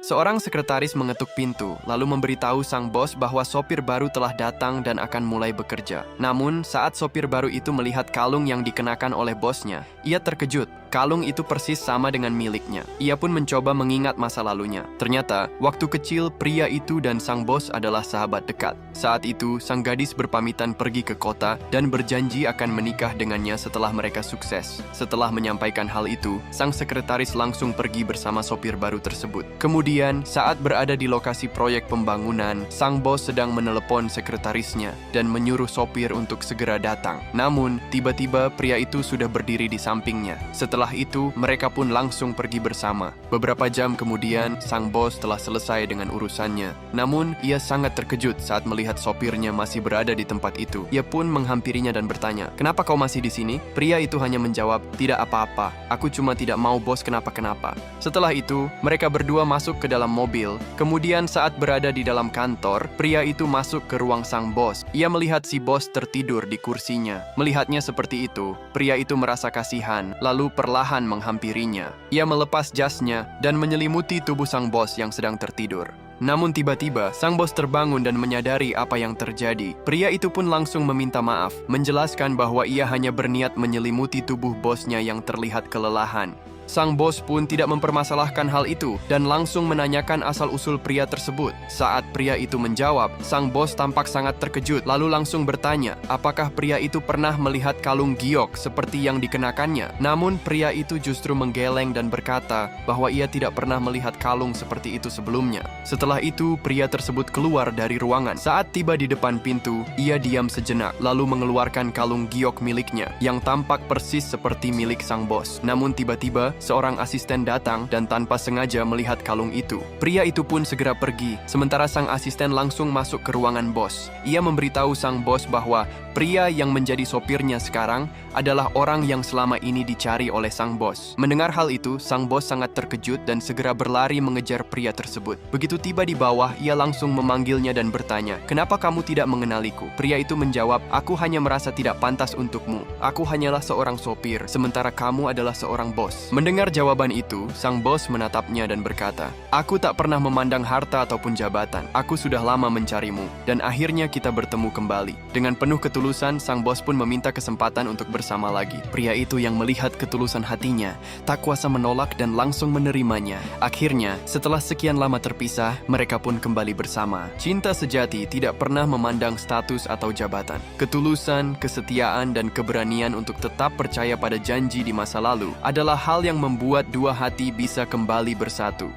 Seorang sekretaris mengetuk pintu, lalu memberitahu sang bos bahwa sopir baru telah datang dan akan mulai bekerja. Namun, saat sopir baru itu melihat kalung yang dikenakan oleh bosnya, ia terkejut. Kalung itu persis sama dengan miliknya. Ia pun mencoba mengingat masa lalunya. Ternyata, waktu kecil, pria itu dan sang bos adalah sahabat dekat. Saat itu, sang gadis berpamitan pergi ke kota dan berjanji akan menikah dengannya setelah mereka sukses. Setelah menyampaikan hal itu, sang sekretaris langsung pergi bersama sopir baru tersebut. Kemudian, saat berada di lokasi proyek pembangunan, sang bos sedang menelepon sekretarisnya dan menyuruh sopir untuk segera datang. Namun, tiba-tiba pria itu sudah berdiri di sampingnya. Setelah itu, mereka pun langsung pergi bersama. Beberapa jam kemudian, sang bos telah selesai dengan urusannya. Namun, ia sangat terkejut saat melihat sopirnya masih berada di tempat itu. Ia pun menghampirinya dan bertanya, "Kenapa kau masih di sini?" Pria itu hanya menjawab, "Tidak apa-apa, aku cuma tidak mau bos kenapa-kenapa." Setelah itu, mereka berdua masuk ke dalam mobil. Kemudian saat berada di dalam kantor, pria itu masuk ke ruang sang bos. Ia melihat si bos tertidur di kursinya. Melihatnya seperti itu, pria itu merasa kasihan, lalu perlahan menghampirinya. Ia melepas jasnya dan menyelimuti tubuh sang bos yang sedang tertidur. Namun tiba-tiba, sang bos terbangun dan menyadari apa yang terjadi. Pria itu pun langsung meminta maaf, menjelaskan bahwa ia hanya berniat menyelimuti tubuh bosnya yang terlihat kelelahan. Sang bos pun tidak mempermasalahkan hal itu dan langsung menanyakan asal-usul pria tersebut. Saat pria itu menjawab, sang bos tampak sangat terkejut lalu langsung bertanya apakah pria itu pernah melihat kalung giok seperti yang dikenakannya. Namun pria itu justru menggeleng dan berkata bahwa ia tidak pernah melihat kalung seperti itu sebelumnya. Setelah itu, pria tersebut keluar dari ruangan. Saat tiba di depan pintu, ia diam sejenak lalu mengeluarkan kalung giok miliknya yang tampak persis seperti milik sang bos. Namun tiba-tiba, seorang asisten datang dan tanpa sengaja melihat kalung itu. Pria itu pun segera pergi, sementara sang asisten langsung masuk ke ruangan bos. Ia memberitahu sang bos bahwa pria yang menjadi sopirnya sekarang adalah orang yang selama ini dicari oleh sang bos. Mendengar hal itu, sang bos sangat terkejut dan segera berlari mengejar pria tersebut. Begitu tiba di bawah, ia langsung memanggilnya dan bertanya, "Kenapa kamu tidak mengenaliku?" Pria itu menjawab, "Aku hanya merasa tidak pantas untukmu. Aku hanyalah seorang sopir, sementara kamu adalah seorang bos." Mendengar jawaban itu, sang bos menatapnya dan berkata, "Aku tak pernah memandang harta ataupun jabatan. Aku sudah lama mencarimu, dan akhirnya kita bertemu kembali." Dengan penuh ketulusan, sang bos pun meminta kesempatan untuk bersama lagi. Pria itu yang melihat ketulusan hatinya, tak kuasa menolak dan langsung menerimanya. Akhirnya, setelah sekian lama terpisah, mereka pun kembali bersama. Cinta sejati tidak pernah memandang status atau jabatan. Ketulusan, kesetiaan, dan keberanian untuk tetap percaya pada janji di masa lalu adalah hal yang membuat dua hati bisa kembali bersatu.